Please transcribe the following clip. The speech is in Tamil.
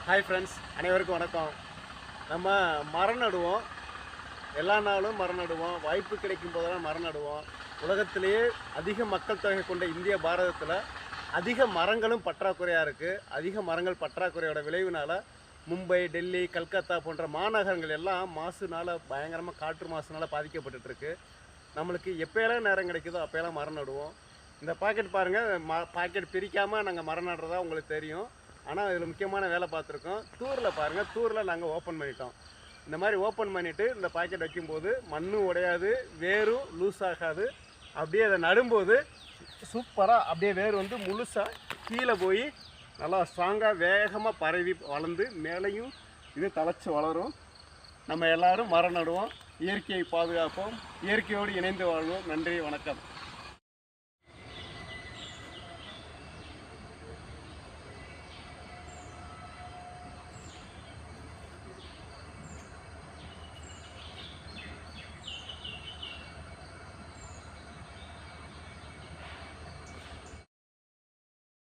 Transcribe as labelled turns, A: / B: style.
A: ஹாய் ஃப்ரெண்ட்ஸ், அனைவருக்கும் வணக்கம். நம்ம மரம் நடுவோம், எல்லா நாளும் மரம் நடுவோம், வாய்ப்பு கிடைக்கும் போதெல்லாம் மரம் நடுவோம். உலகத்திலேயே அதிக மக்கள் தொகை கொண்ட இந்திய பாரதத்தில் அதிக மரங்களும் பற்றாக்குறையாக இருக்குது. அதிக மரங்கள் பற்றாக்குறையோட விளைவினால் மும்பை, டெல்லி, கல்கத்தா போன்ற மாநகரங்கள் எல்லாம் மாசுனால் பயங்கரமாக காற்று மாசுனால் பாதிக்கப்பட்டுருக்கு. நம்மளுக்கு எப்போயெல்லாம் நேரம் கிடைக்குதோ அப்போயெல்லாம் மரம் நடுவோம். இந்த பாக்கெட் பாருங்கள், பாக்கெட் பிரிக்காமல் நாங்கள் மரம் நடுறதா உங்களுக்கு தெரியும். ஆனால் இதில் முக்கியமான வேலை பார்த்துருக்கோம். தூரில் பாருங்கள், தூரில் நாங்கள் ஓப்பன் பண்ணிட்டோம். இந்த மாதிரி ஓப்பன் பண்ணிவிட்டு இந்த பாக்கெட் வைக்கும்போது மண்ணும் உடையாது, வேரும் லூஸ் ஆகாது. அப்படியே அதை நடும்போது சூப்பராக அப்படியே வேர் வந்து முழுசாக கீழே போய் நல்லா ஸ்ட்ராங்காக வேகமாக பரவி வளர்ந்து மேலேயும் இது தழைச்சி வளரும். நம்ம எல்லோரும் மரம் நடுவோம், இயற்கையை பாதுகாப்போம், இயற்கையோடு இணைந்து வாழ்வோம். நன்றி, வணக்கம்.